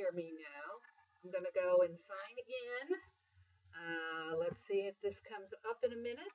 for me now. I'm going to go and sign in. Let's see if this comes up in a minute.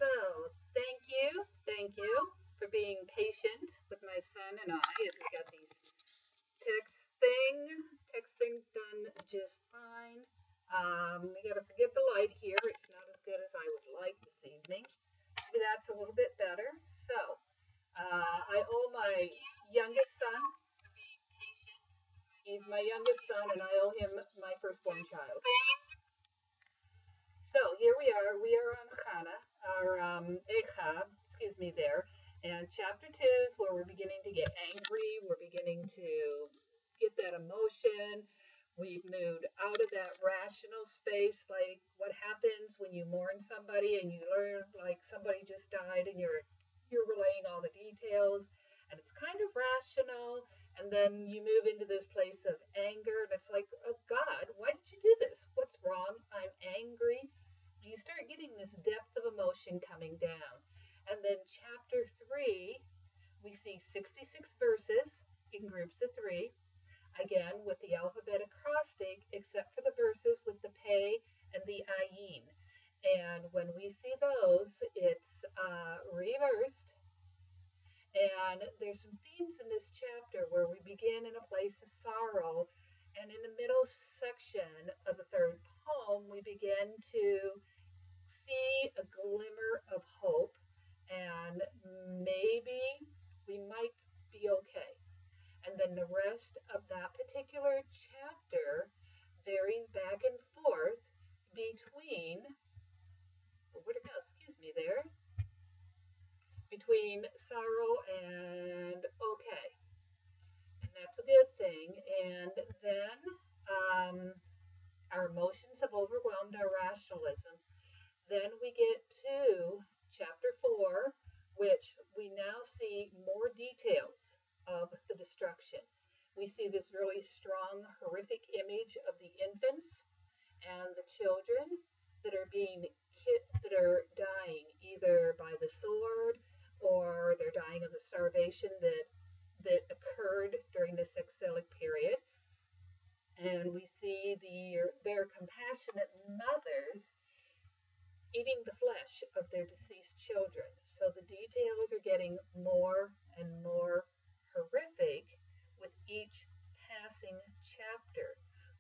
So, thank you for being patient with my son and I as we got these texting done just fine. We gotta forgive the light here. It's not as good as I would like this evening. Maybe that's a little bit better. So, I owe my youngest son. He's my youngest son, and I owe him my firstborn child. So here we are. We are on Chanah, our Echab, there. And chapter 2 is where we're beginning to get angry. We're beginning to get that emotion. We've moved out of that rational space, like what happens when you mourn somebody and you learn like somebody just died and you're relaying all the details and it's kind of rational, and then you move into this place of anger and it's like, oh God, why did you do this? What's wrong? I'm angry. You start getting this depth of emotion coming down. And then chapter 3, we see 66 verses in groups of 3, again with the alphabet acrostic, except for the verses with the pei and the ayin. And when we see those, it's reversed. And there's some themes in this chapter where we begin in a place of sorrow, and in the middle section of the third poem, we begin to see a glimmer of hope, and maybe we might be okay. And then the rest of that particular chapter varies back and forth between, where'd it go? Excuse me there. Between sorrow and okay. And that's a good thing. And then our emotions have overwhelmed our rationalism. Then we get to chapter 4, which we now see more details of the destruction. We see this really strong, horrific image of the infants and the children that are dying either by the sword or they're dying of the starvation that occurred during this exilic period. And we see their compassionate mothers eating the flesh of their deceased children. So the details are getting more and more horrific with each passing chapter.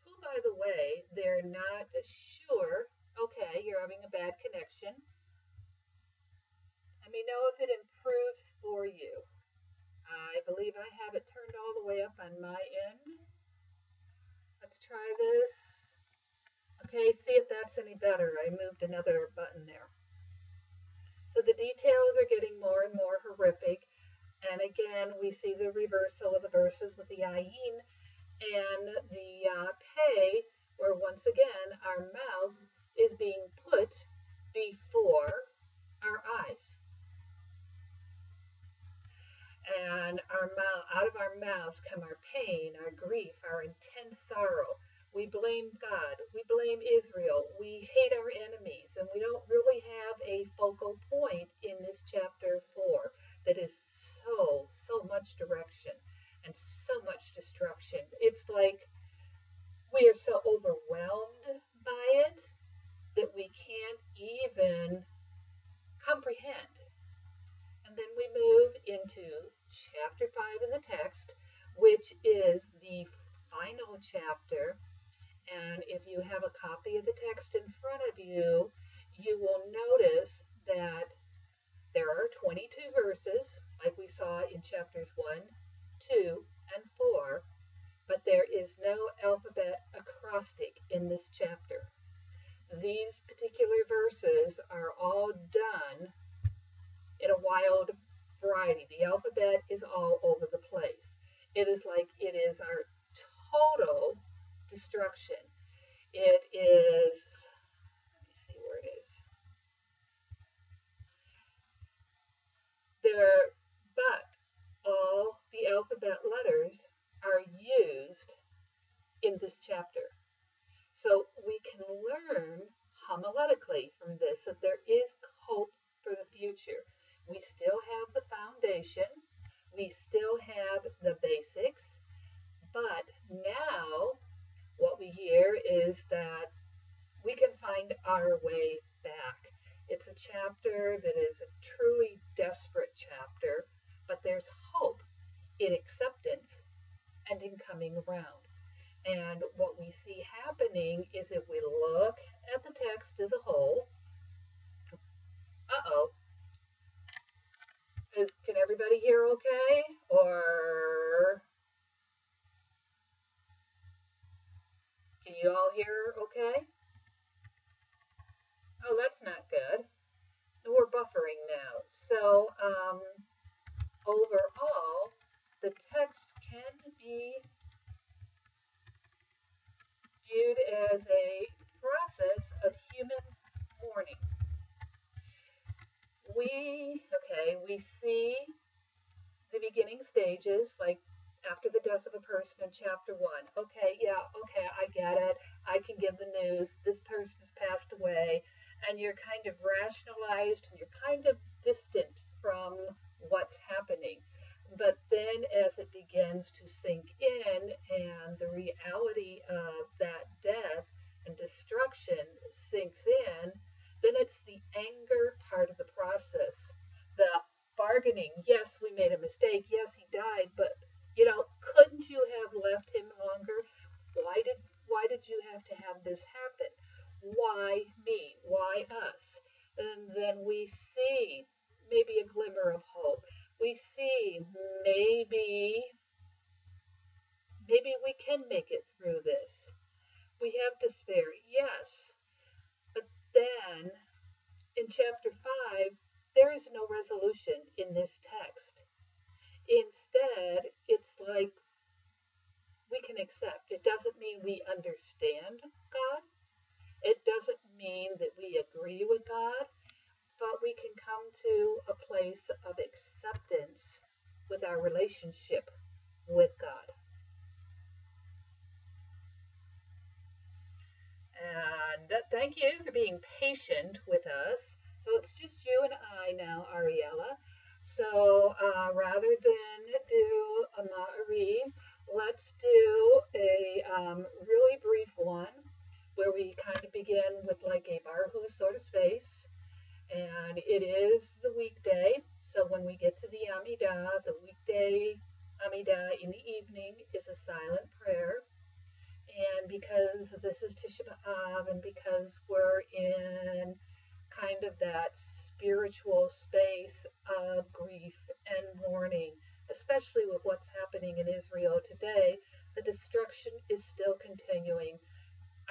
Who, by the way, they're not sure, okay, you're having a bad connection. Let me know if it improves for you. I believe I have it turned all the way up on my end. Let's try this. Okay, see if that's any better. I moved another button there. So the details are getting more and more horrific. And again, we see the reversal of the verses with the ayin and the pei, where once again our mouth is being put before our eyes. And out of our mouths come our pain, our grief, our intense sorrow. We blame God. We blame Israel. We hate our enemies. And we don't really have a focal point in this chapter 4 that is so much direction and so much destruction. It's like we are so overwhelmed by it that we can't even comprehend. And then we move into chapter 5 in the text, which is the final chapter. And if you have a copy of the text in front of you, you will notice that there are 22 verses, like we saw in chapters 1, 2, and 4, but there is no alphabet acrostic in this chapter. These particular verses are all done in a wild variety. The alphabet is all over the place. It is like it is our total destruction. It is, let me see where it is. There, but all the alphabet letters are used in this chapter. So we can learn homiletically from this that there is hope for the future. We still have the foundation, we still have the basics, but now what we hear is that we can find our way back. It's a chapter that is a truly desperate chapter, but there's hope in acceptance and in coming around. And what we see happening is if we look at the text as a whole, uh-oh, can everybody hear okay? Or can you all hear okay? Oh, that's not good. We're buffering now. So overall, the text can be viewed as a process of human mourning. We see the beginning stages, like after the death of a person in chapter 1. Okay, yeah, okay, I get it. I can give the news. This person has passed away. And you're kind of rationalized and you're kind of distant from what's happening. But then as it begins to sink in and the reality of that death and destruction sinks in, then it's the anger part of the process. The bargaining, yes, we made a mistake, yes, he died, but couldn't you have left him longer? Why did you have to have this happen? Why me? Why us? And then we see maybe a glimmer of hope. We see maybe we can make it through this. We have despair, yes, but then in chapter 5, there is no resolution in this text. Instead, it's like we can accept. It doesn't mean we understand God. It doesn't mean that we agree with God, but we can come to a place of acceptance with our relationship with God. And thank you for being patient with us. So it's just you and I now, Ariella. So rather than do a Ma'ariv, let's do a really brief one where we kind of begin with like a barhu sort of space. And it is the weekday. So when we get to the Amida, the weekday Amida in the evening is a silent prayer. And because this is Tisha B'Av and because we're in kind of that spiritual space of grief and mourning, especially with what's happening in Israel today, the destruction is still continuing.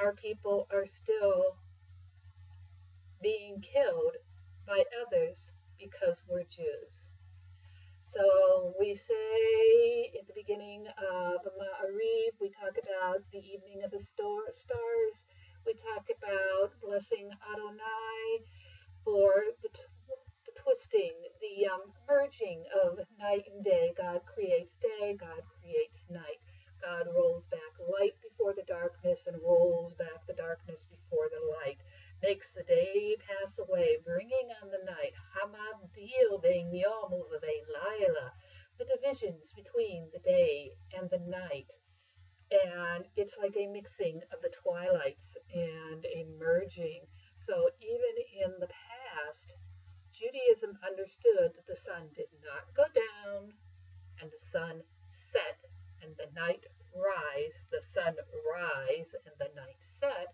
Our people are still being killed by others because we're Jews. So we say at the beginning of Ma'ariv, we talk about the evening of the stars. We talk about blessing Adonai for the twisting, the merging of night and day. God creates day, God creates night. God rolls back light before the darkness and rolls back the darkness before the light. Makes the day pass away, bringing on the night. Hamabdil bein yom uvein laila, the divisions between the day and the night. And it's like a mixing of the twilights and a merging. So even in the past, Judaism understood that the sun did not go down and the sun set and the night rise, the sun rise and the night set.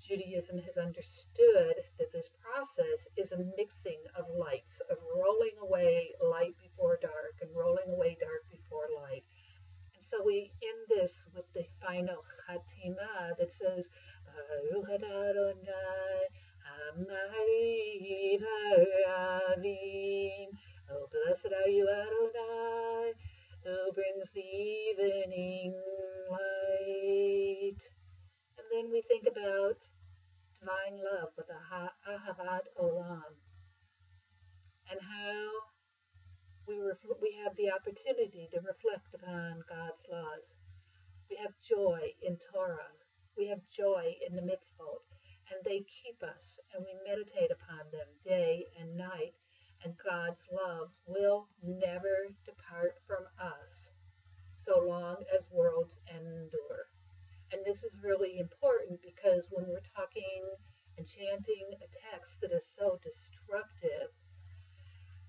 Judaism has understood that this process is a mixing of lights, of rolling away light before dark and rolling away dark before light. And so we end this with the final Chatima that says, Baruch Adonai HaMa'ariv HaRavim. Oh, blessed are you, Adonai, who brings the have the opportunity to reflect upon God's laws. We have joy in Torah. We have joy in the mitzvot, and they keep us, and we meditate upon them day and night, and God's love will never depart from us so long as worlds endure. And this is really important because when we're talking and chanting a text that is so destructive,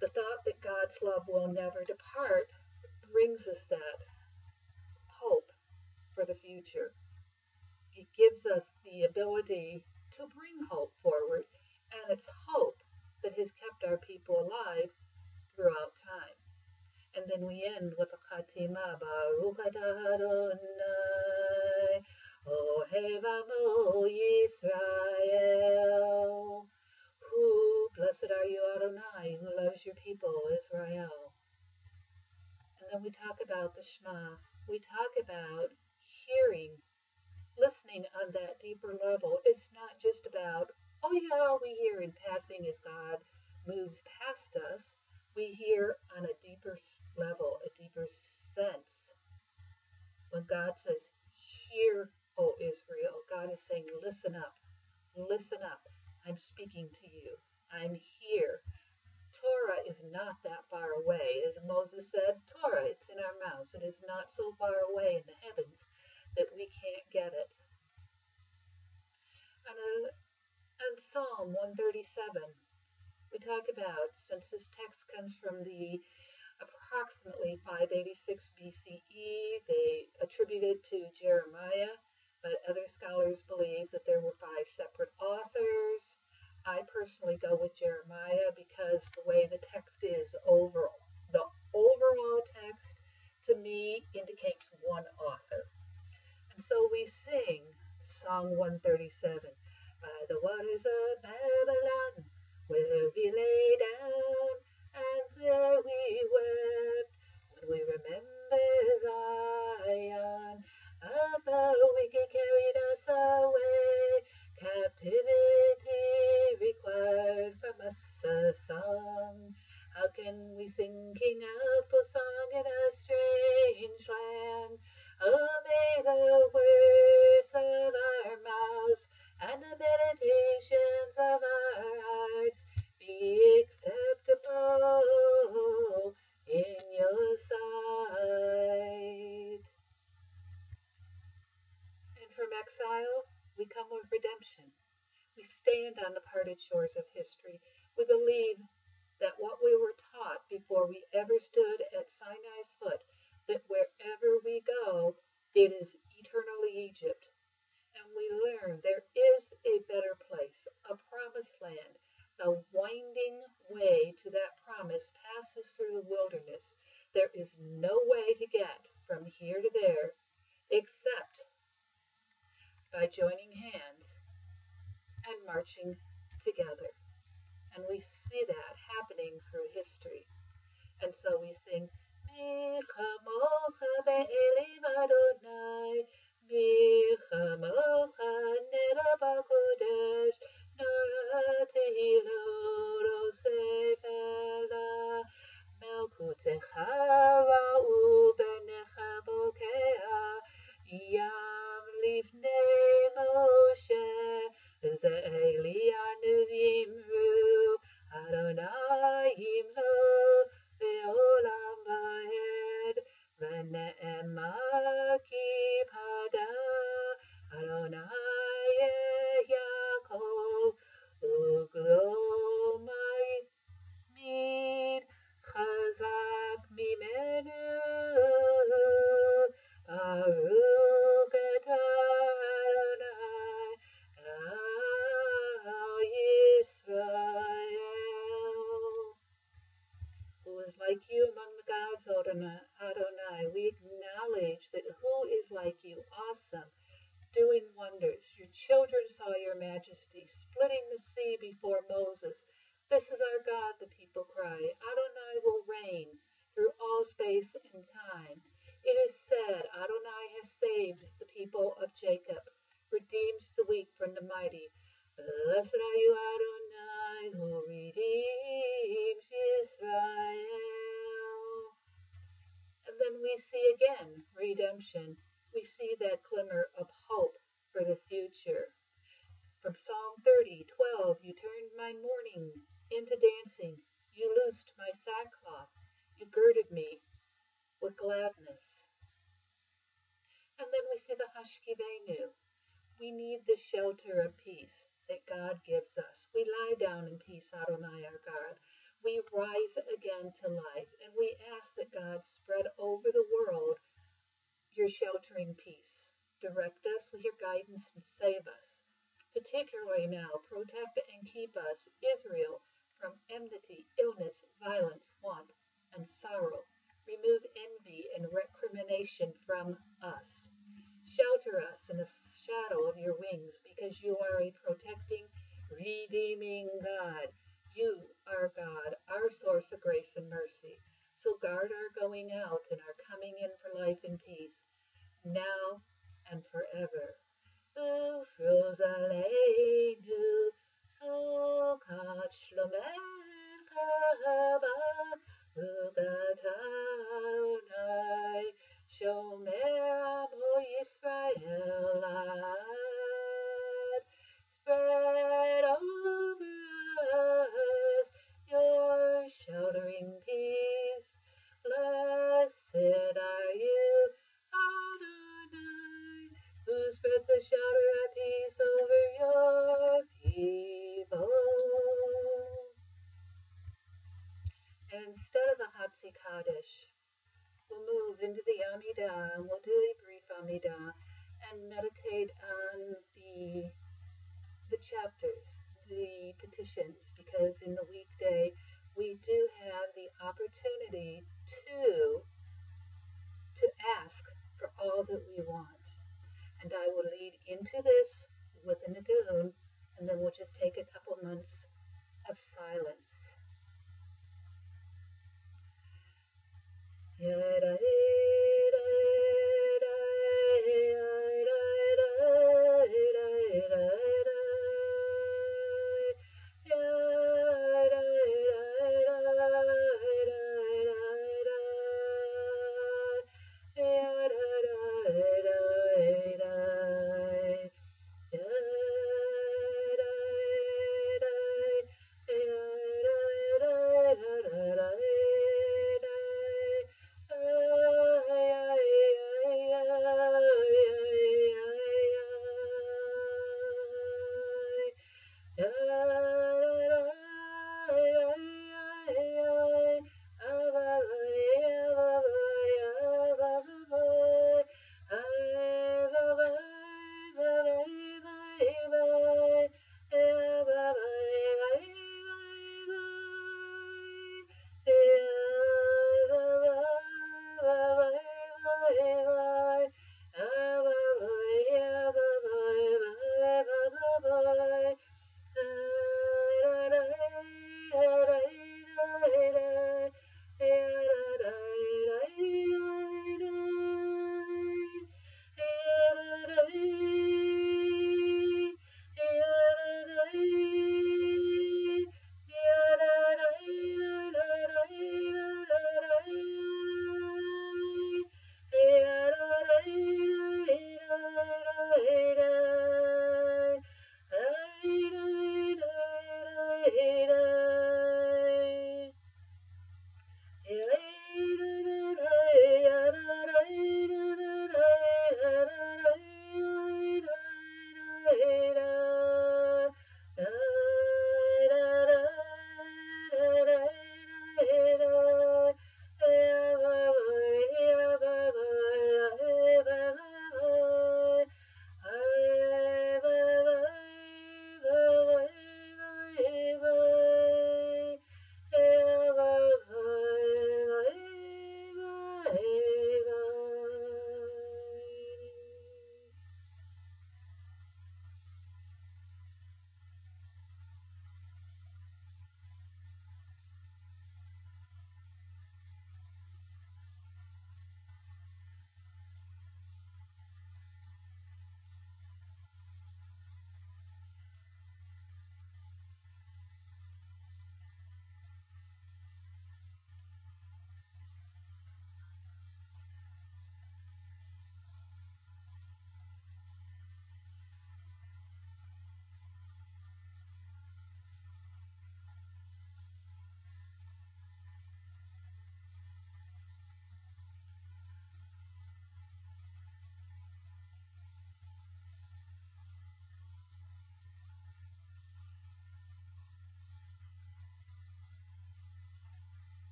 the thought that God's love will never depart brings us that hope for the future. It gives us the ability to bring hope forward, and it's hope that has kept our people alive throughout time. And then we end with a Chatima, Baruch atah Adonai, Ohev Amo Yisrael. Blessed are you, Adonai, who loves your people, Israel. And then we talk about the Shema. We talk about hearing, listening on that deeper level. It's not just about, oh yeah, we hear in passing as God moves past us. We hear on a deeper level, a deeper sense. When God says, hear, O Israel, God is saying, listen up, listen up. I'm speaking to you. I'm here. Torah is not that far away. As Moses said, Torah, it's in our mouths. It is not so far away in the heavens that we can't get it. On Psalm 137, we talk about, since this text comes from the approximately 586 BCE, they attribute it to Jeremiah, but other scholars believe that there were 5 separate authors. I personally go with Jeremiah because the way the text is overall, the overall text to me indicates one author. And so we sing Song 137, by the waters of Babylon, where we lay down and there we wept, when we remember Zion, of the wicked carried us away, captivity required from us a song. How can we sing King Alpha's song in a strange land? Oh, may the words of our mouths and the meditations of our hearts be acceptable in your sight. And from exile, we come with redemption. We stand on the parted shores of history. We believe that what we were taught before we ever stood at Sinai's foot, that wherever we go, it is eternally Egypt. And we learn there is a better place, a promised land. The winding way to that promise passes through the wilderness. There is no way to get from here to there except by joining hands and marching together. And we see that happening through history. And so we sing, Mi chamocha be'elim Adonai, Mi chamocha nera b'kodesh, nora tehilot osef ela, melkutecha ra'u benecha bokea, yam lifnei Moshe, Ze'eli anuvimru, Adonai imlo, Ve'olam va'ed, Ve'ne'emar ki pada, Adonai Yaakov, Uglomai mid, Chazak mimenu, Baruch atah Adonai, El Yisrael. Who is like you among the gods, Adonai? We acknowledge that who is like you? Awesome, doing wonders. Your children saw your majesty, splitting the sea before Moses. This is our God, the people cry. Adonai will reign through all space and time. It is said, Adonai has saved the people of Jacob, redeems the weak from the mighty. Blessed are you, Adonai, who redeems Israel. redemption, we see that glimmer of hope for the future. From Psalm 30:12, you turned my mourning into dancing. You loosed my sackcloth. You girded me with gladness. And then we see the Hashkivenu. We need the shelter of peace that God gives us. We lie down in peace, Adonai our God. We rise again to life, and we ask that God spread over the world your sheltering peace. Direct us with your guidance and save us. Particularly now, protect and keep us, Israel, from enmity, illness, violence, want, and sorrow. Remove envy and recrimination from us. Shelter us in the shadow of your wings, because you are a protecting, redeeming God. You are God, our source of grace and mercy. So guard our going out and our coming in for life and peace, now and forever. Ufruz aleinu sukat shlomecha haba ugatanai shomer amo Yisrael ad. Spread over us your sheltering peace. Blessed are you, Adonai, who spreads the shelter of peace over your people. And instead of the Hatzi Kaddish, we'll move into the Amida, and we'll do a brief Amida and meditate on the chapters, the petitions, because in the weekday we do have the opportunity to ask for all that we want. And I will lead into this with a nidun, and then we'll just take a couple months of silence.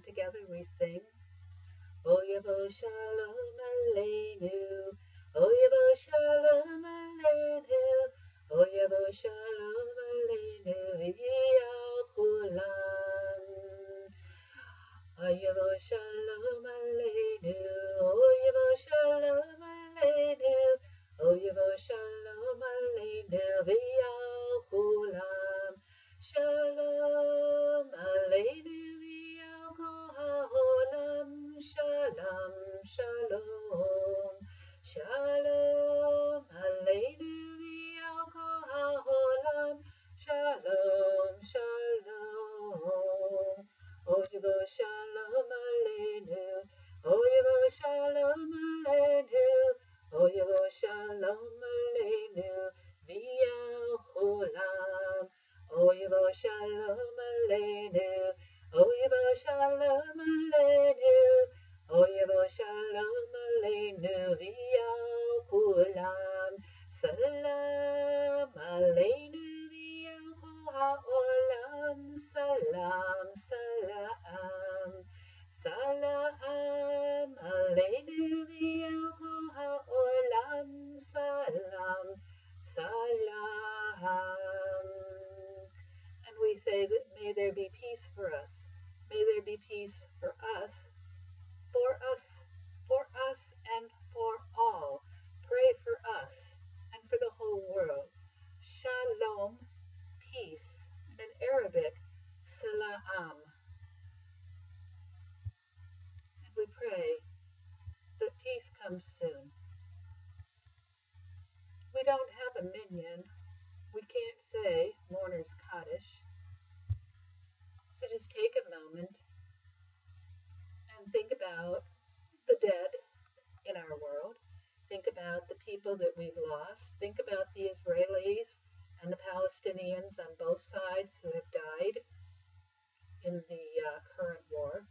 And together we sing, Oyavo Shalom Aleinu, Oyavo Shalom Aleinu, Oyavo Shalom Aleinu, V'yal Kulam. Oyavo Shalom Aleinu, Oyavo Shalom Aleinu, Oyavo Shalom Aleinu, V'yal Kulam. Shalom Aleinu, V'yal Kol HaOlam. Shalom, Shalom. Shalom Aleinu, V'yal Kol HaOlam. Shalom, Shalom. Oyavo Shalom Aleinu, Oyavo Shalom Aleinu, Oyavo Shalom Aleinu, V'yal Kulam. Oyavo Shalom Aleinu, Oyavo Shalom Aleinu, Oyavo Shalom Aleinu, V'yal Kulam. Salam Aleinu, V'yal Kol HaOlam. Salam, Salam. Salam Aleinu, V'yal Kol HaOlam. Salam, Salam. And we say that may there be peace for us. May there be peace for us, for us, for us, and for all. Pray for us and for the whole world. Shalom, peace. In Arabic, Salam. And we pray that peace comes soon. We don't have a minyan. We can't say mourner's Kaddish. So just take a moment and think about the dead in our world. Think about the people that we've lost. Think about the Israelis and the Palestinians on both sides who have died in the current war.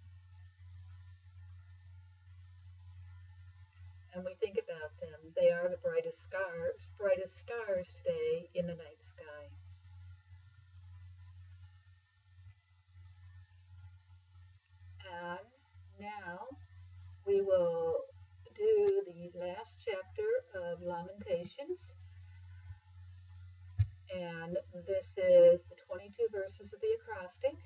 And we think about them. They are the brightest stars today in the night sky. And now we will do the last chapter of Lamentations. And this is the 22 verses of the acrostic.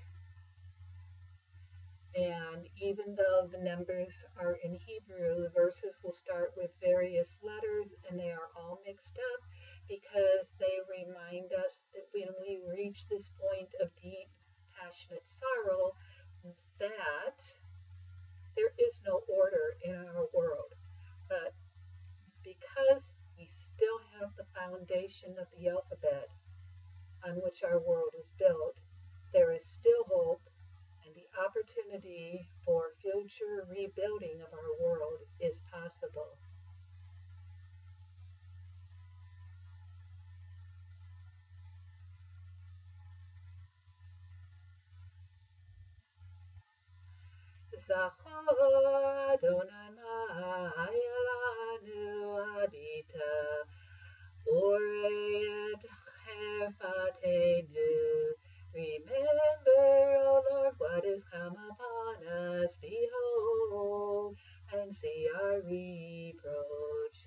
And even though the numbers are in Hebrew, the verses will start with various letters, and they are all mixed up because they remind us that when we reach this point of deep, passionate sorrow, that there is no order in our world. But because we still have the foundation of the alphabet on which our world is built, there is still hope, and the opportunity for future rebuilding of our world is possible. Zachor Adonai Ma'ayalanu Adita Orei et Herfatenu. Remember, O Lord, what is come upon us. Behold, and see our reproach.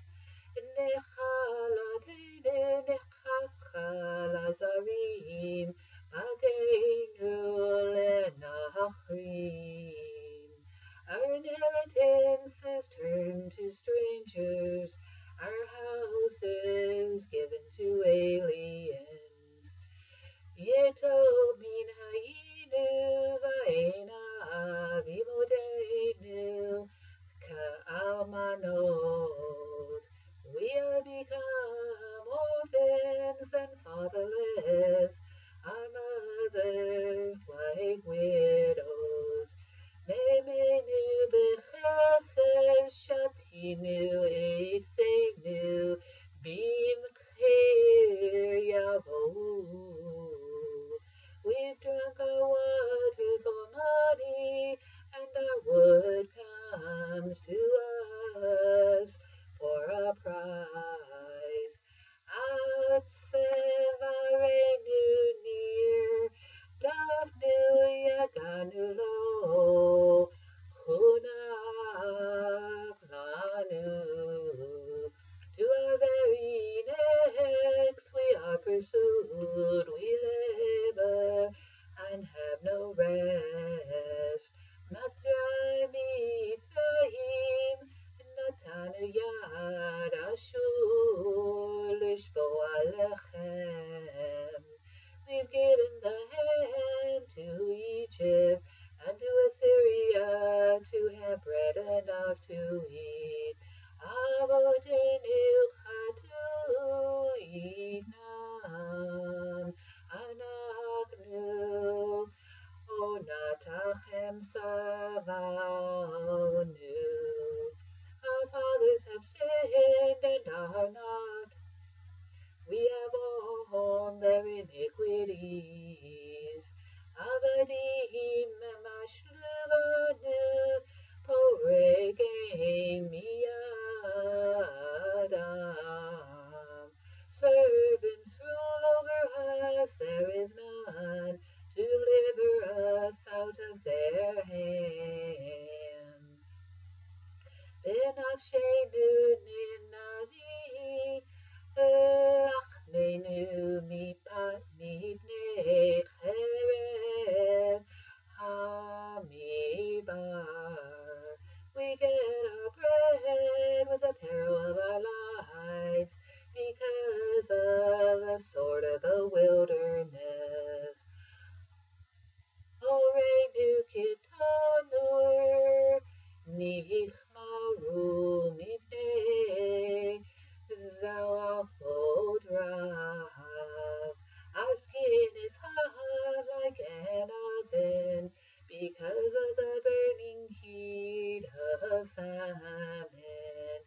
Nechalatenu nechachalazarim, Bateinu lenachrim. Our inheritance is turned to strangers, our houses given to aliens. Yetov min hayinu va'ena v'imodenu enough to eat. Avotenu chatu inam, anachnu onatachem savanu. Our fathers have sinned and are not. We have borne their iniquities. Avadim mashluvanu poregei miyadam. Servants rule over us, there is none to deliver us out of their hand. Benafshenu ninadi, achnenu mipnei cherev hamidbar. We get our bread with the peril of our lives because of the sword of the wilderness. Orenu kitanur nichmaru mipnei zalachot rahav. Our skin is hot like an oven because of the burning heat of famine.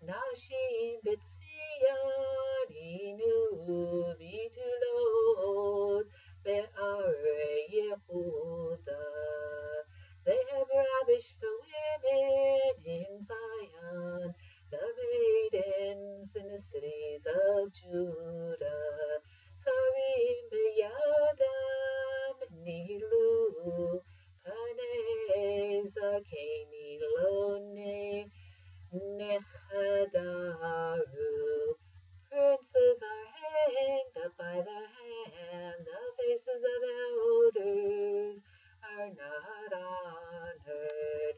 Nashim b'tzion inu bitulot be'arei Yehuda. They have ravished the women in Zion, the maidens in the cities of Judah. Sarim b'yadam nilu, panei zakeni lo nechadaru. Princes are hanged up by the hand, the faces of elders are not honored.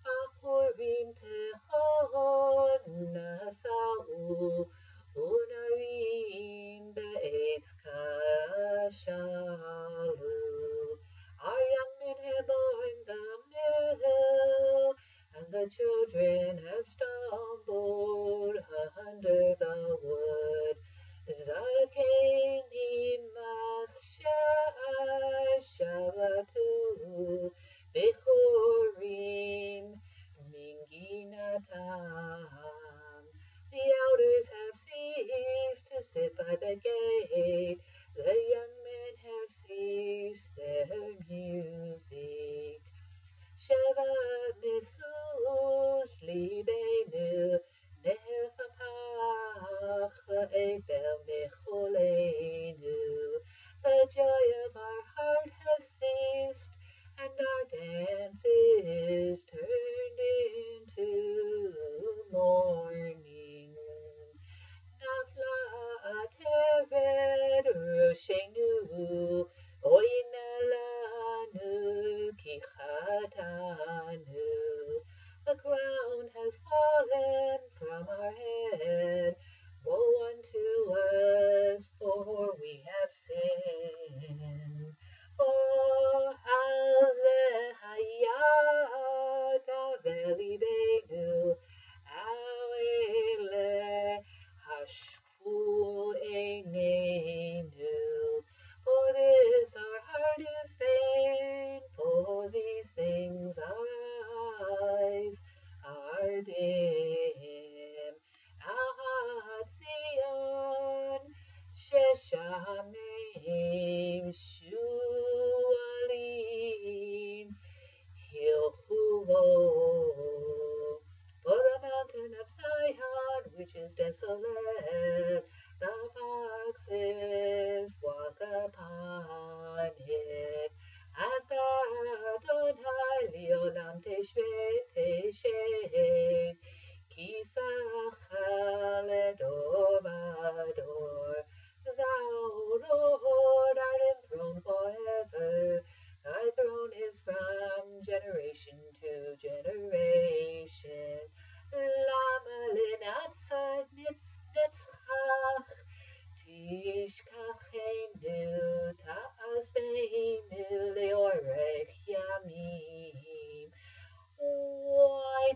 Achorim tehon nasau, unarim be'etz kashalu. Our young men have borne the mill, and the children have stumbled under the wood. Zakeni shavatu bechorim minginatam. The elders have ceased to sit by the gate. The young men have ceased their music. Shabbat nisus libenu nefapach evel mecholenu. The joy of our heart has ceased, and our dance is turned into mourning. Nafla ateved roshenu, oinalanu kichatanu. The crown has fallen from our head. Woe unto us, for we have sinned. For hazeh hayat avelibenu, awele hashkul einenu. For this our heart is vain, for these things our eyes are dim. Ahat Zion, Sheshameim Shualim, Hilchuvo.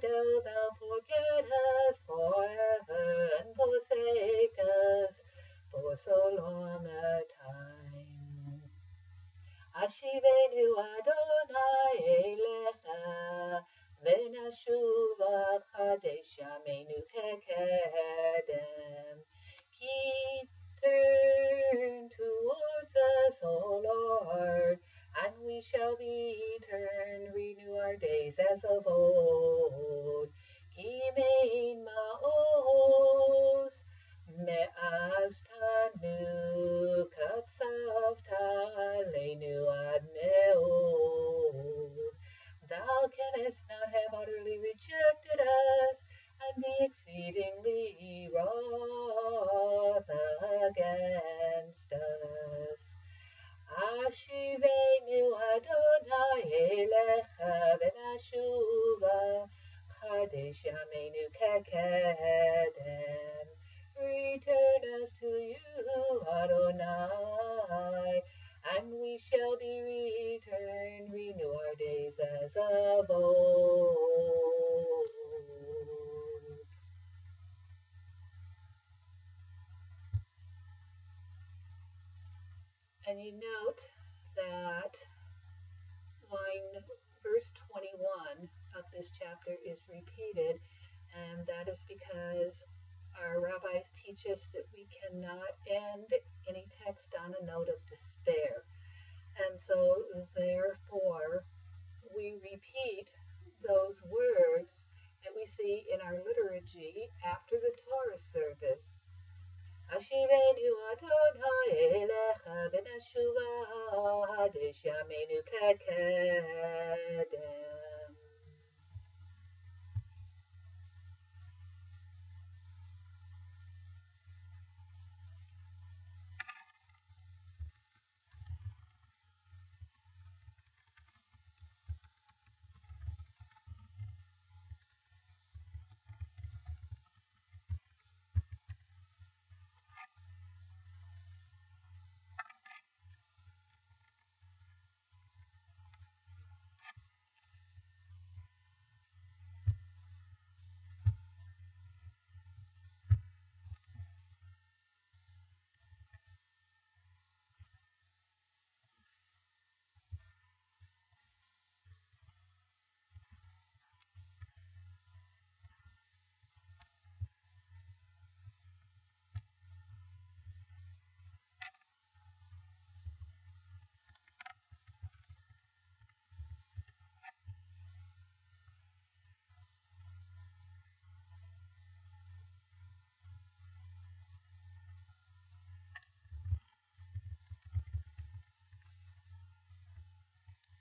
do thou forget us forever and forsake us for so long a time. Ashivenu Adonai Elecha, Venashuva Chadesh Yameinu Kekedem. Keep turn towards us, O Lord, and we shall return, renew our days as of old. Kimein Ma'os, Me'az Tanu, Katsavta, Leinu Ad Me'od. Thou canst not have utterly rejected us, and be exceedingly wroth against us. Ashivenu Adonai Elecha Venashuva Chadesh Yameinu Kekedem. Return us to you, Adonai, and we shall be returned, renew our days as of old. And you note that verse 21 of this chapter is repeated, and that is because our rabbis teach us that we cannot end any text on a note of despair. And so, therefore, we repeat those words that we see in our liturgy after the Torah service. Ashivenu Adonai Elecha Venashuva Chadesh Yameinu Kekedem.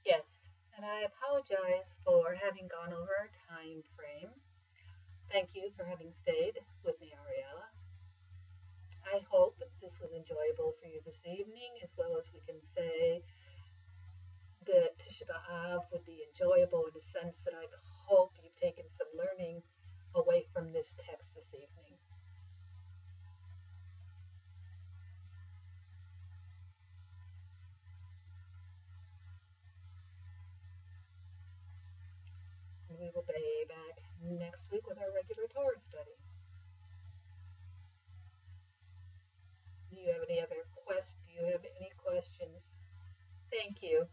Yes, and I apologize for having gone over our time frame. Thank you for having stayed with me, Ariella. I hope this was enjoyable for you this evening, as well as we can say that Tisha B'Av would be enjoyable in the sense that I hope you've taken some learning away from this text this evening. And we will be back next week with our regular Torah study. Do you have any questions? Thank you.